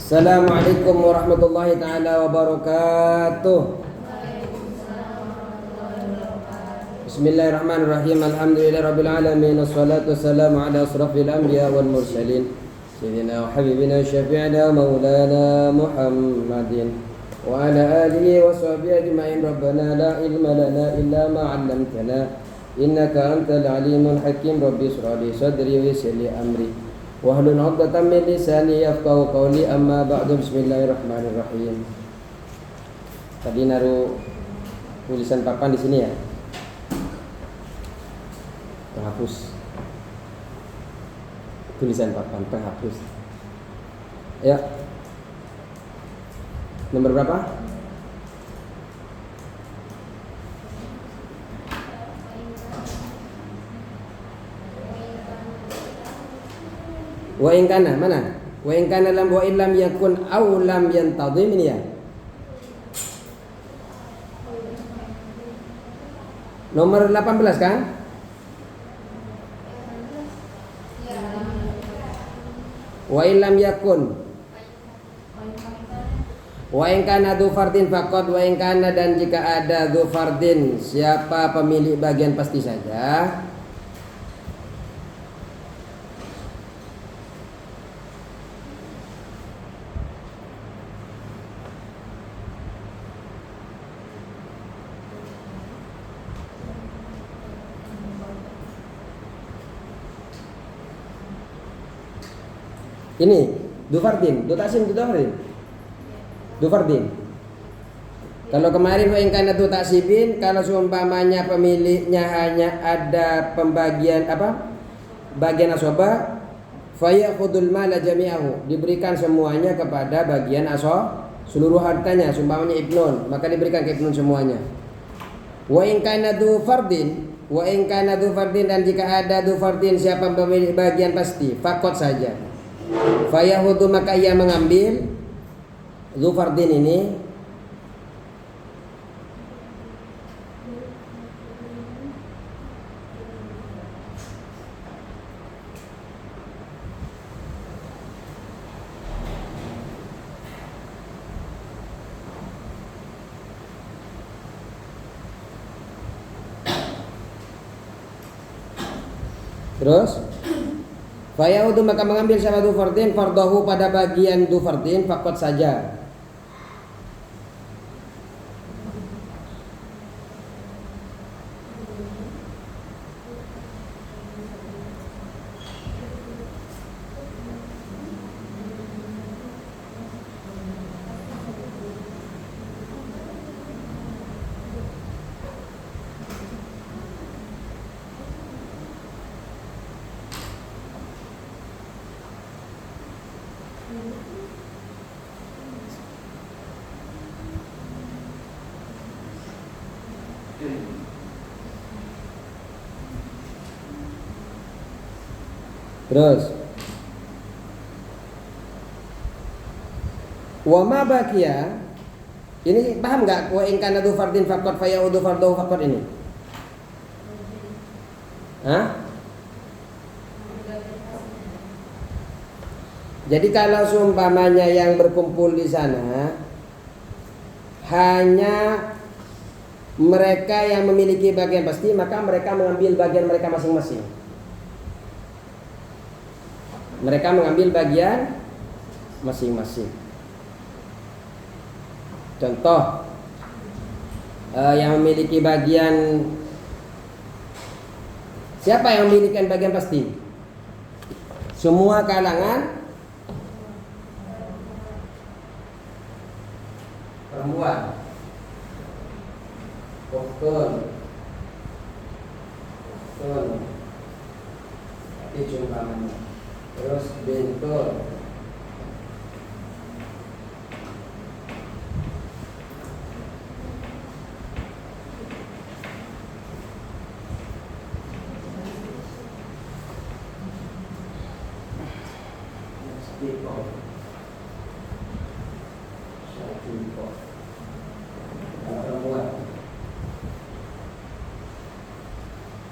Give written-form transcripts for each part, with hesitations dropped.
Assalamualaikum warahmatullahi taala wabarakatuh. Bismillahirrahmanirrahim. Alhamdulillahirabbil alamin. Wassalatu wassalamu ala asrafil anbiya wal mursalin. Sayyidina wa habibina syafi'ina maulana Muhammadin wa ala alihi wa sahbihi ajma'in. Rabbana la ilma lana illa ma 'allamtana innaka antal alimul hakim. Rabbi ishrah li sadri wa yassir li amri wahlul 'uqdatam min lisani yafqahu qawli. Amma ba'du. Bismillahirrahmanirrahim. Tadi naruh tulisan papan di sini ya. Penghapus. Tulisan papan penghapus. Ya. Nomor berapa? Wa in kana mana? Wa in kana lam wa illam yakun aw lam yantazim ini ya. Nomor 18 kan? Wa illam yakun. Wa in kana dzu fardin faqad. Wa in kana, dan jika ada dzu fardin, siapa pemilik bagian pasti saja. Ini Dufardin, Dutasim Dufardin. Dufardin. Kalau kemarin wa in kana Dutasibin, kalau seumpamanya pemiliknya hanya ada pembagian apa? Bagian asoba, fayakhudul mala jami'ahu, diberikan semuanya kepada bagian seluruh hartanya, seumpamanya ibnun, maka diberikan ke ibnun semuanya. Wa in kana Dufardin, wa in kana Dufardin, dan jika ada Dufardin siapa pemilik bagian pasti, fakot saja. Fayahudu, maka ia mengambil Dzufardin ini. Terus Fayaudu, maka mengambil siapa Dzufardin fardahu, pada bagian Dzufardin fakot saja. Terus wa ma baqiya, ini paham enggak? Wa in kana Dzufardin faqat fayaudu fardahu faqat ini. Hah? Jadi kalau seumpamanya yang berkumpul di sana hanya mereka yang memiliki bagian pasti, maka mereka mengambil bagian mereka masing-masing. Mereka mengambil bagian masing-masing. Contoh, yang memiliki bagian, siapa yang memiliki bagian pasti? Semua kalangan perempuan. Betul. Itu umpamanya. Terus bentul.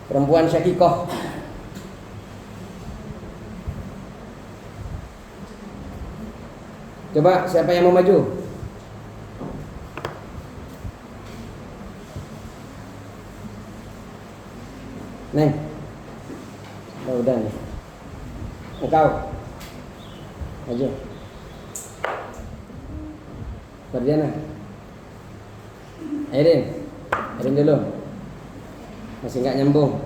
Perempuan syakikoh. Coba siapa yang mau maju? Neng. Oh, udah nih. Engkau. Maju. Ferdiana. Erin. Erin dulu. Masih nggak nyambung.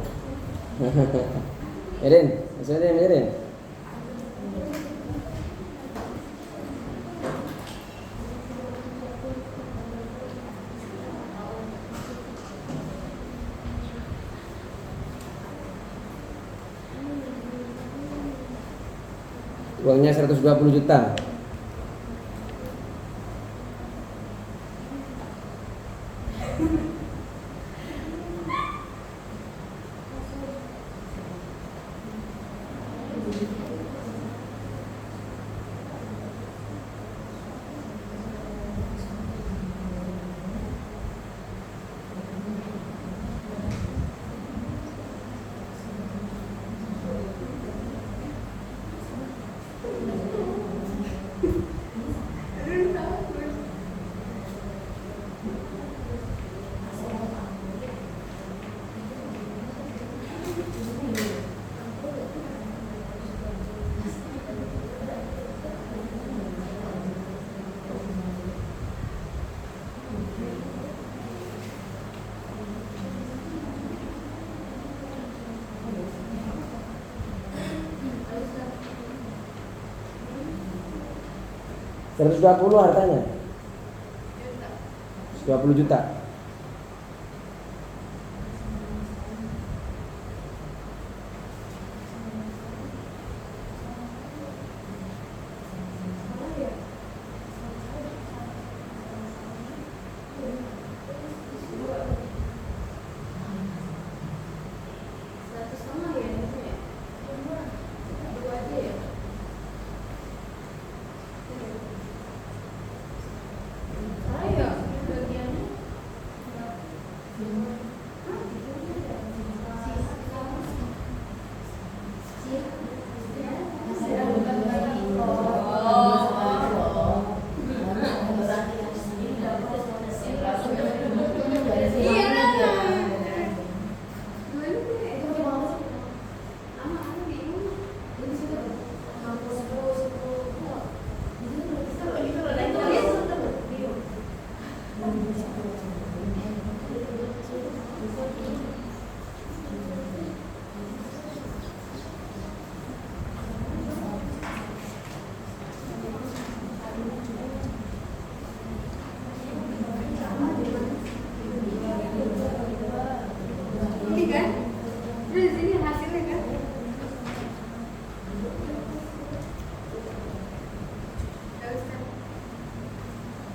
Erin, masih Erin. Uangnya 120 juta. Terus 20 hartanya 120 juta.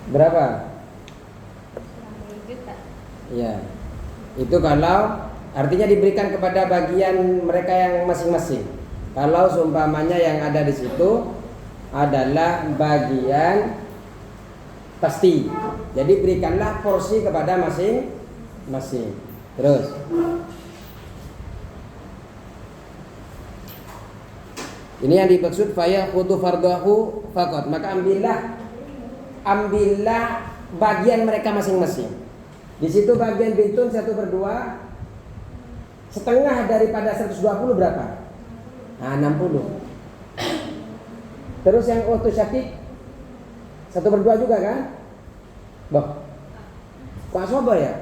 Berapa? 90 juta. Ya. Itu kalau artinya diberikan kepada bagian mereka yang masing-masing. Kalau seumpamanya yang ada di situ adalah bagian pasti. Jadi berikanlah porsi kepada masing-masing. Terus. Ini yang dimaksud faya khudu fardahu faqat. Maka ambillah bagian mereka masing-masing. Di situ bagian bintun 1/2, setengah daripada 120 berapa? Nah, 60. Terus yang ukhtu syakik 1/2 juga kan? Boh. Kok asoba ya?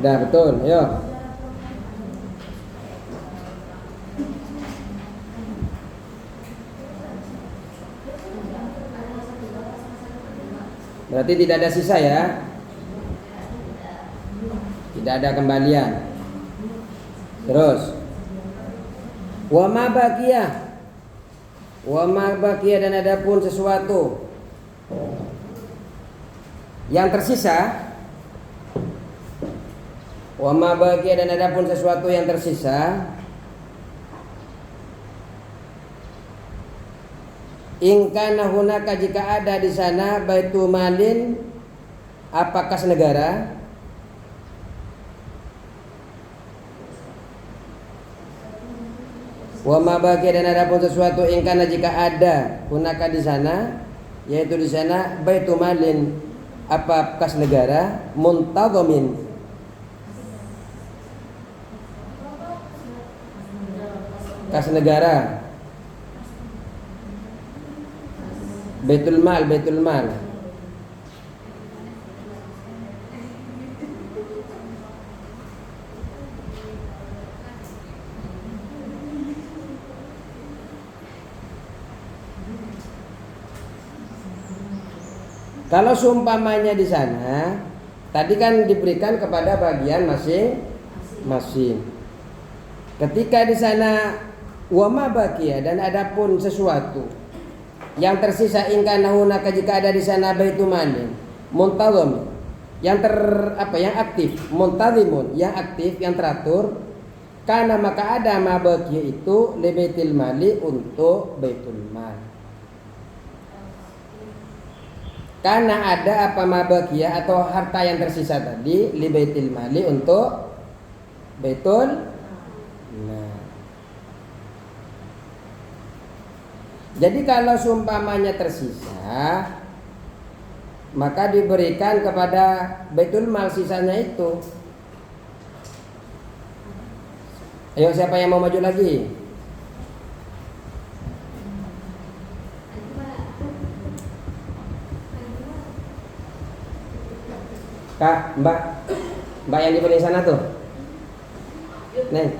Dah betul, ayo. Berarti tidak ada sisa ya. Tidak ada kembalian. Terus wa ma baqiyah. Wa ma baqiyah, dan adapun sesuatu yang tersisa. Wa ma baqiyah, dan adapun sesuatu yang tersisa. In kana hunaka, jika ada di sana baitu malin, apa kas negara. Wa ma baqiya, dan adapun sesuatu in kana, jika ada hunaka di sana, yaitu di sana baitu malin, apa kas negara, muntadhamin, kas negara. Baitul mal, baitul mal. Kalau seumpamanya di sana, tadi kan diberikan kepada bagian masing-masing. Ketika di sana wa ma baqiya, dan adapun sesuatu yang tersisa, in kana hunaka, jika ada di sana baitu malin muntazam, yang aktif, muntazimun, yang aktif, yang teratur, karena maka ada ma baqiya itu li baitil mali, untuk baitul mal. Karena ada apa ma baqiya, atau harta yang tersisa tadi, li baitil mali, untuk baitul mal. Jadi kalau seumpamanya tersisa, maka diberikan kepada baitul mal sisanya itu. Ayo, siapa yang mau maju lagi? Kak, Mbak yang di paling sana tuh. Neng.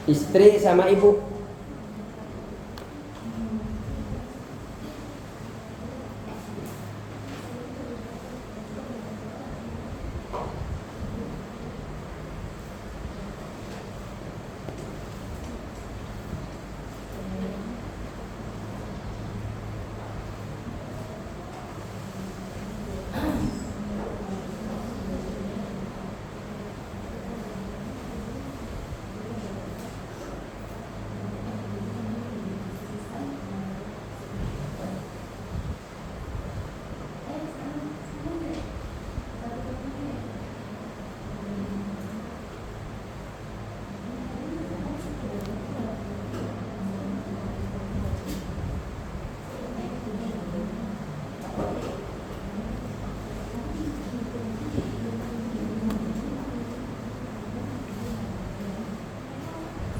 Istri sama ibu.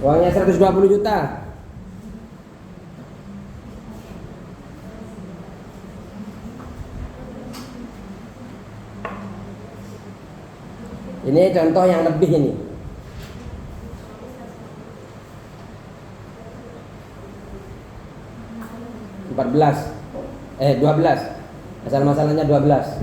Uangnya 120 juta. Ini contoh yang lebih ini. $14, 12. Masalah-masalahnya 12.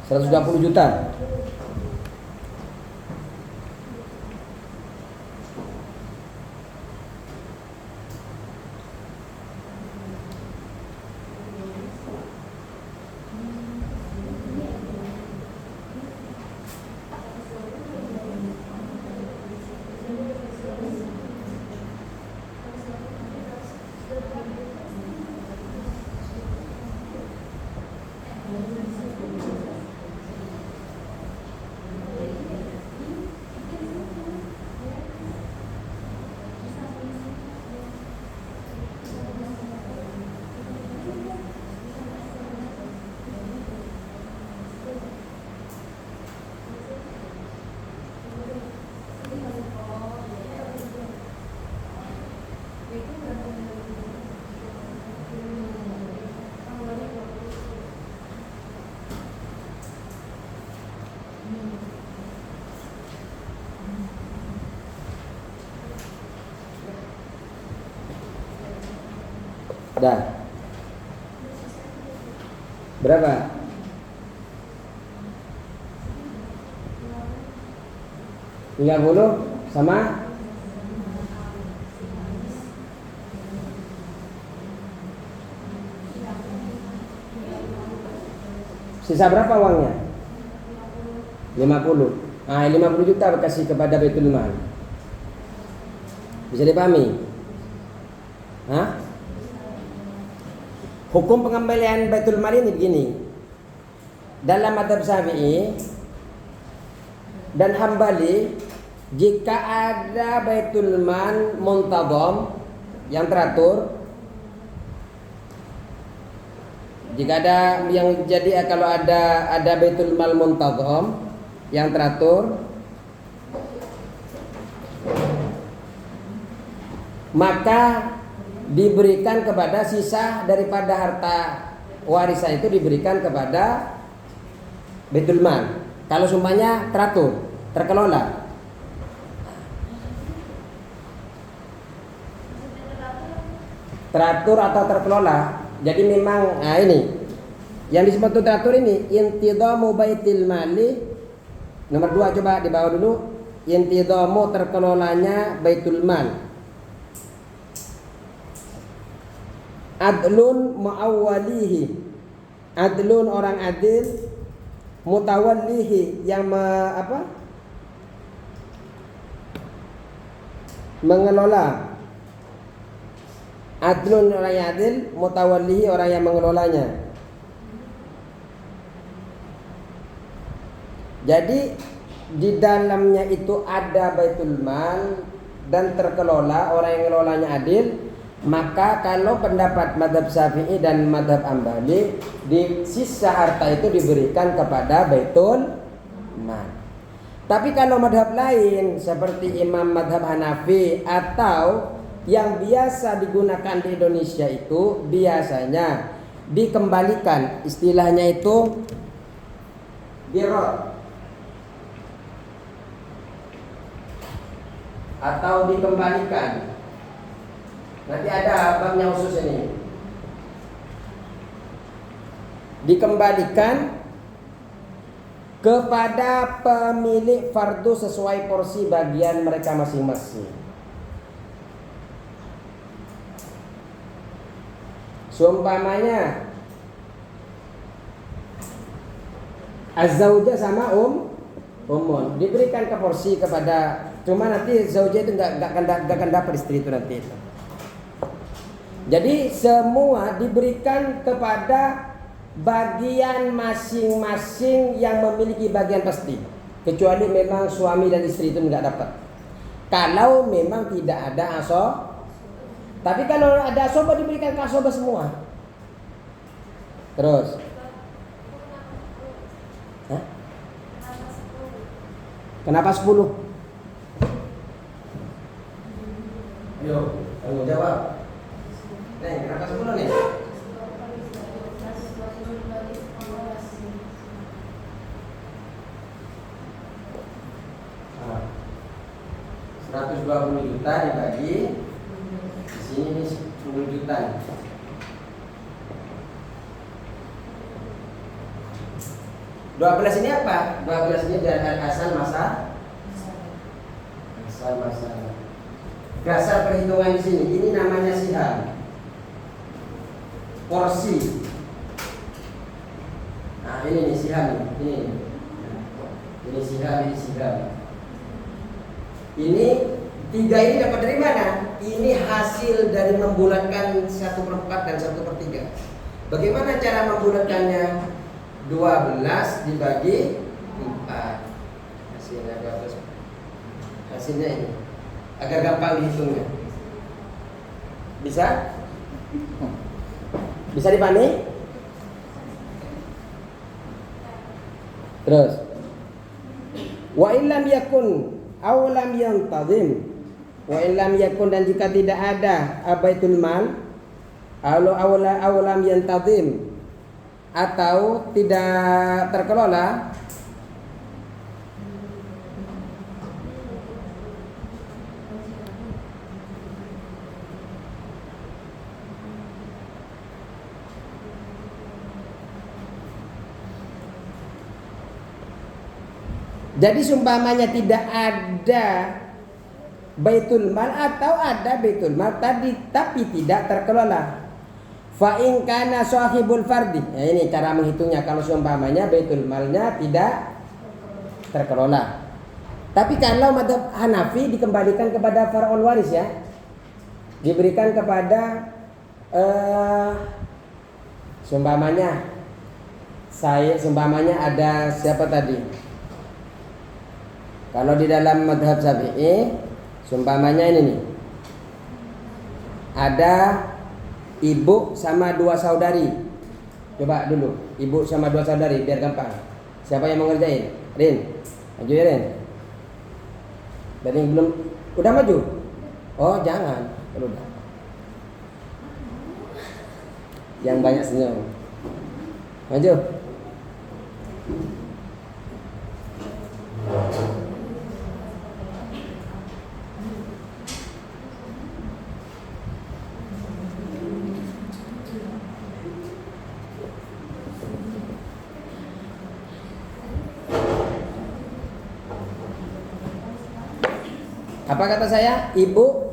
$120 juta. Dah. Berapa? Tinggal 10 sama sisa berapa uangnya? 50. Ah, 50 juta kasih kepada Baitul Mal. Bisa dipahami? Hah? Hukum pengembalian Baitul Mal ini begini. Dalam mazhab Syafi'i dan Hambali, jika ada Baitul Mal muntazam yang teratur, jika ada yang jadi kalau ada Baitul Mal muntazam yang teratur, maka diberikan kepada sisa daripada harta warisan itu diberikan kepada Baitul Mal. Kalau sumpahnya teratur, terkelola. Teratur atau terkelola. Jadi memang ini yang disebut teratur ini intidhamu baitil mali. Nomor 2 coba di bawah dulu. Intidhamu terkelolanya Baitul Mal. Adlun muawwalihi. Adlun orang adil, mutawallihi yang mengelola. Adlun orang yang adil, mutawallihi orang yang mengelolanya. Jadi di dalamnya itu ada Baitul Mal dan terkelola, orang yang mengelolanya adil. Maka kalau pendapat mazhab Syafi'i dan mazhab Hambali, di sisa harta itu diberikan kepada Baitul Mal. Tapi kalau mazhab lain seperti Imam mazhab Hanafi atau yang biasa digunakan di Indonesia itu biasanya dikembalikan, istilahnya itu birot atau dikembalikan. Nanti ada babnya khusus ini. Dikembalikan kepada pemilik fardu sesuai porsi bagian mereka masing-masing. Seumpamanya az-zaujah sama umun diberikan ke porsi kepada, cuma nanti zaujah itu nggak akan dapat istri itu nanti. Jadi semua diberikan kepada bagian masing-masing yang memiliki bagian pasti, kecuali memang suami dan istri itu nggak dapat. Kalau memang tidak ada asob, tapi kalau ada asob diberikan ke asob semua. Terus, hah? Kenapa 10? Ayo, kamu jawab. Kenapa 10 nih? Nah, 120 juta dibagi di sini nih 10 juta. 12 ini apa? 12 ini dari asal masa. Asal masa. Dasar perhitungan di sini, ini namanya siham. Porsi. Nah, ini nih siham ini. Ini siham, ini siham. Ini 3 ini dapat dari mana? Ini hasil dari membulatkan 1/4 dan 1/3. Bagaimana cara membulatkannya? 12 dibagi 4. Hasilnya 12. Hasilnya ini. Agar gampang dihitungnya. Bisa? Bisa dipahami? Terus. Wa illam yakun aw lam yantazim. Wa illam yakun, dan jika tidak ada Baitul Mal aw lam yantazim atau tidak terkelola, Jadi seumpamanya tidak ada baitul mal atau ada baitul mal tadi tapi tidak terkelola. Fa in kana sahibul fardi. Ya, ini cara menghitungnya kalau seumpamanya baitul malnya tidak terkelola. Tapi kalau madzhab Hanafi dikembalikan kepada faraul waris ya. Diberikan kepada seumpamanya ada siapa tadi? Kalau di dalam madzhab Syafi'i seumpamanya ini nih. Ada ibu sama 2 saudari. Coba dulu, ibu sama 2 saudari biar gampang. Siapa yang mau ngerjain? Rin. Maju ya Rin. Dari yang belum udah maju? Oh, jangan. Udah. Yang banyak senyum. Maju. Apa kata saya? Ibu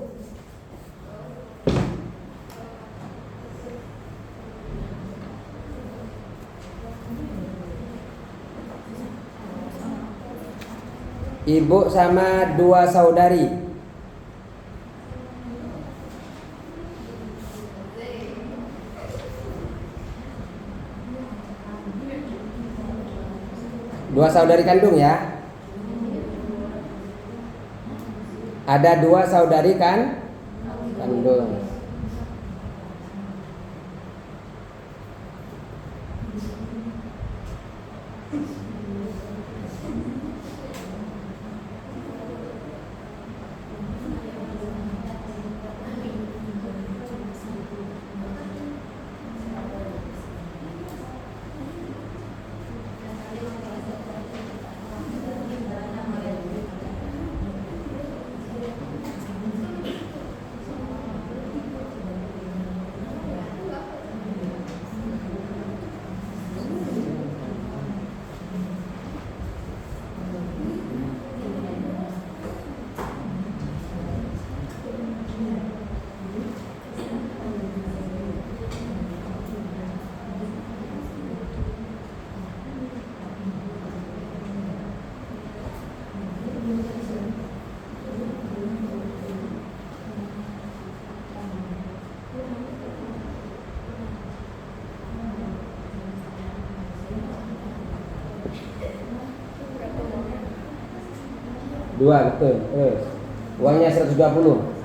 sama 2 saudari. Dua saudari kandung ya. Ada 2 saudari kandung. Dua betul. Uangnya 120.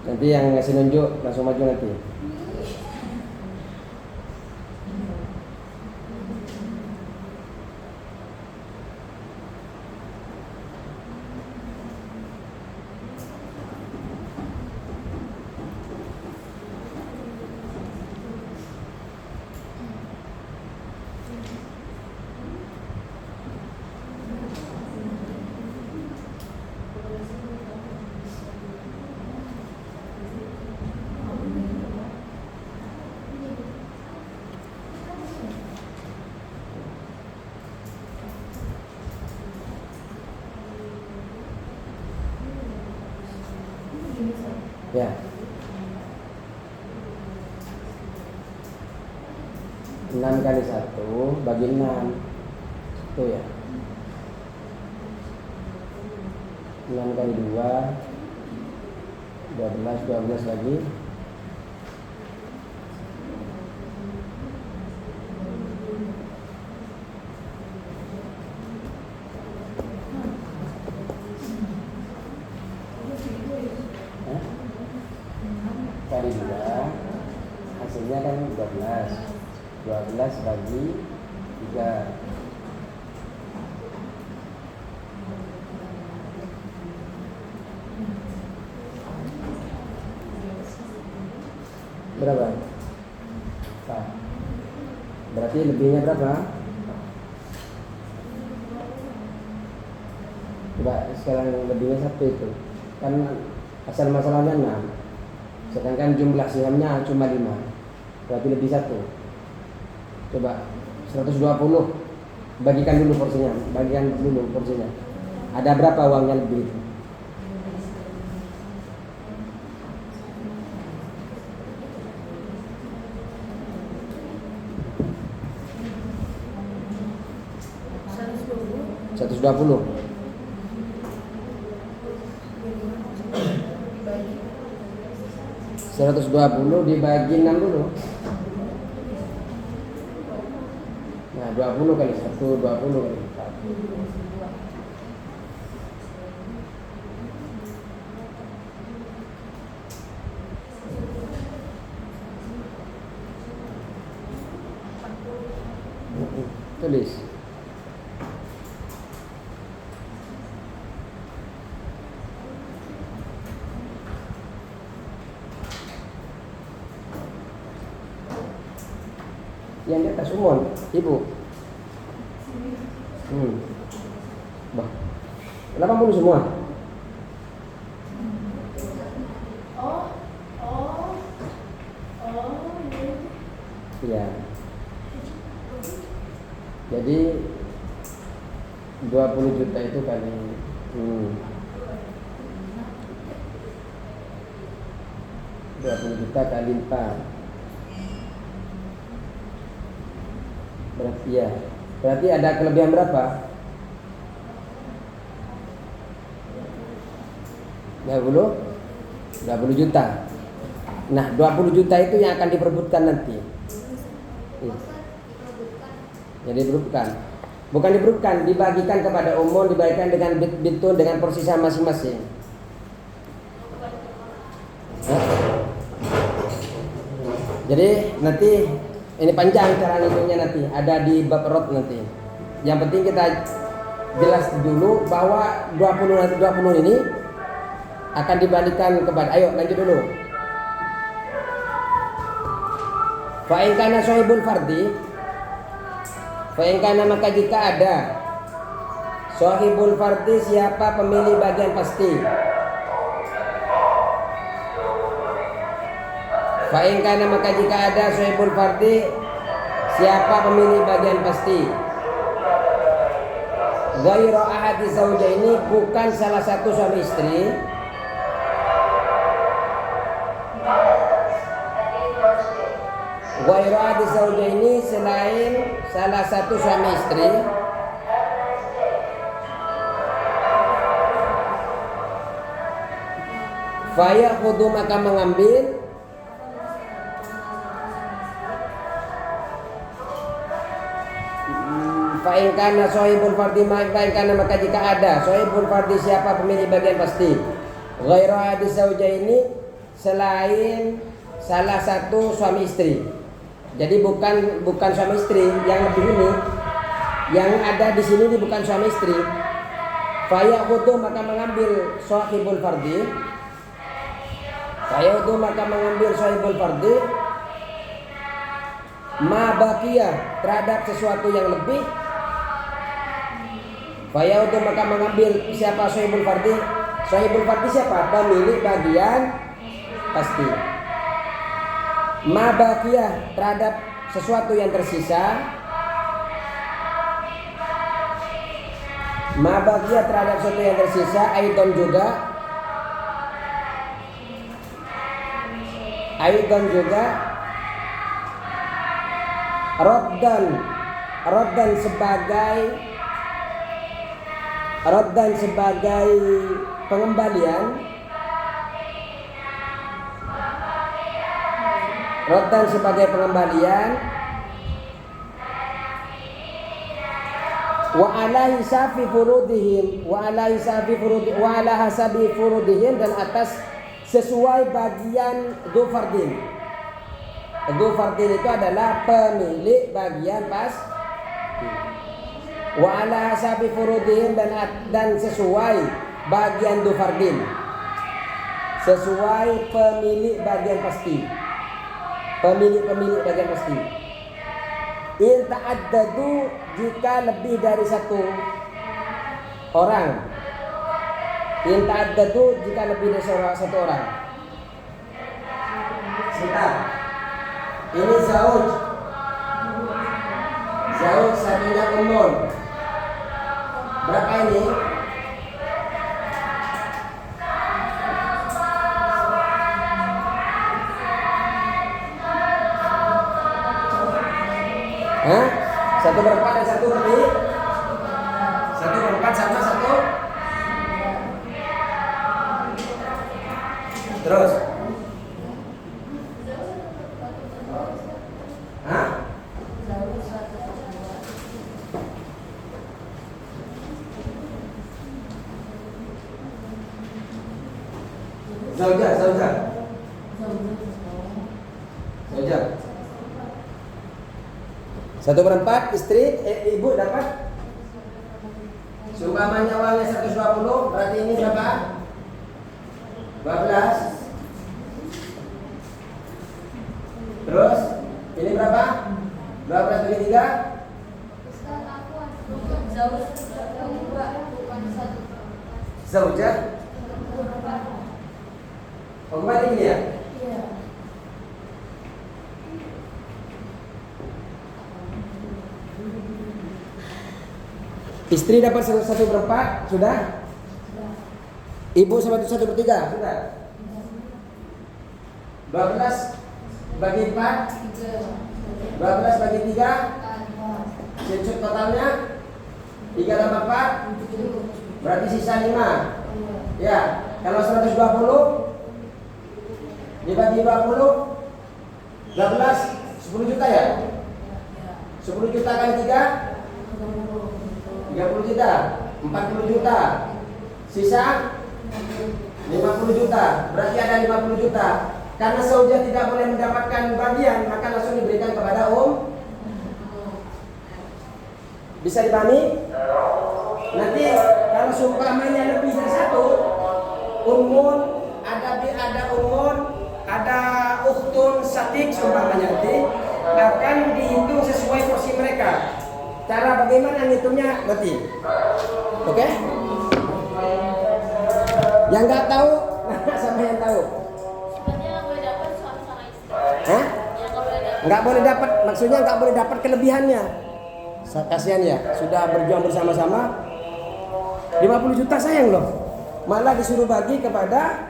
Nanti yang ngasih nunjuk langsung maju nanti. Ya. 6 kali 1 bagi 6. Itu ya. 6 kali 2 12 lagi. Kali 2 hasilnya hasilnya kan 12. 12 bagi 3. Berapa? Berarti lebihnya berapa? Coba sekarang lebihnya 1 itu. Kan asal masalahnya 6. Sedangkan jumlah sihamnya cuma 5. Berarti lebih 1. Coba 120. Bagikan dulu porsinya. Ada berapa uangnya lebih itu? Seratus 120. Dibagi 6 dulu. Nah, 20 kali 1, 20 kali 4. Tulis. Yang di atas umum, Ibu. Bah. 80 semua. Iya. Jadi 20 juta itu kali 20 juta kali 4. Berarti ya. Berarti ada kelebihan berapa? 20 juta. Nah, 20 juta itu yang akan diperebutkan nanti. Jadi diperebutkan. Bukan diperebutkan, dibagikan kepada umum, dibagikan dengan bit-bitun dengan porsinya masing-masing. Jadi nanti ini panjang cara ngitungnya, nanti ada di bab rot nanti. Yang penting kita jelas dulu bahwa 20 ini akan dibalikan kepada, ayo lanjut dulu. Fa in kana sahibul fardi, fa in kana, maka jika ada sahibul fardi, siapa pemilih bagian pasti. Fa in kana, maka jika ada sahibul fardi, siapa pemilih bagian pasti. Ghairu ahadi zaujaini, bukan salah satu suami istri. Ghairu ahadi zaujaini, selain salah satu suami istri. Faya khudu, maka mengambil. Fa'in kana sahibul fardi, fa'in kana, maka jika ada sahibul fardi, siapa pemilih bagian pasti. Ghairu ahadi zaujaini, selain salah satu suami istri. Jadi bukan suami istri yang lebih ini. Yang ada di sini ini bukan suami istri. Fayakhudu, maka mengambil sahibul fardi. Fayakhudu, maka mengambil sahibul fardi. Ma baqiyah, terhadap sesuatu yang lebih. Fayakhudu, maka mengambil siapa sahibul fardi? Sahibul fardi siapa? Pemilik bagian pasti. Ma baqiyah, terhadap sesuatu yang tersisa. Ma baqiyah, terhadap sesuatu yang tersisa. Aidon juga. Aidon juga. Roddan sebagai pengembalian. Roddan sebagai pengembalian. Wa ala hisabi furudihim, wa ala hasabi furudihim, dan atas sesuai bagian dzufardin. Dzu fardin itu adalah pemilik bagian pas. Wa ala hasabi furudihim, dan sesuai bagian dzu fardin. Sesuai pemilik bagian pasti. Pemilik bagian pasti. In ta'addadu, jika lebih dari satu orang. In ta'addadu, jika lebih dari satu orang. Sebentar. Ini zauj. Zauj satunya umum. Berapa ini? Hah? 1/4 dan 1 lebih? 1/4 sama 1? Terus? Hah? Zaujah. 1/4 istri, ibu dapat. Seumpamanya uangnya 120, berarti ini berapa? 12. Terus ini berapa? 12 bagi 3. Zaujah. Oh, kembali ini ya? Istri dapat 1/4, sudah? Ibu sama 1/3, sudah? 12 bagi 4, 12 bagi 3, secut totalnya 3 tambah 4, berarti sisa 5. Ya, kalau 120 dibagi 20, 12, 10 juta ya? 10 juta kali 3, 30 juta, 40 juta, sisa 50 juta, berarti ada 50 juta. Karena zaujah tidak boleh mendapatkan bagian, maka langsung diberikan kepada Bisa dipahami? Nanti kalau seumpamanya lebih dari satu, ada ada ukhtun satik seumpamanya nanti akan dihitung sesuai porsi mereka. Cara bagaimana ngitungnya nanti. Oke? Yang nggak tahu, sama yang tahu. Hah? Nggak boleh dapat, maksudnya nggak boleh dapat kelebihannya. Kasihan ya, sudah berjuang bersama-sama 50 juta sayang loh. Malah disuruh bagi kepada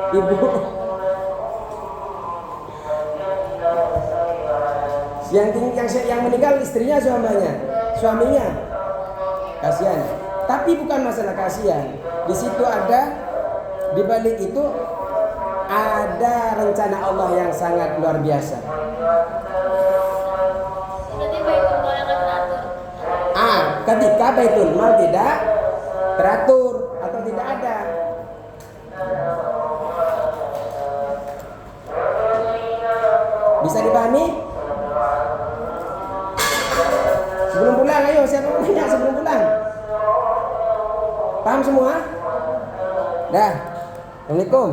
ibu. Yang meninggal istrinya, suaminya. Kasihan. Tapi bukan masalah kasihan. Di situ ada, di balik itu ada rencana Allah yang sangat luar biasa. Ketika Baitul Mal tidak teratur atau tidak ada. Bisa dipahami? Sebelum pulang, ayo siapa mau nanya sebelum pulang? Paham semua? Dah. Assalamualaikum.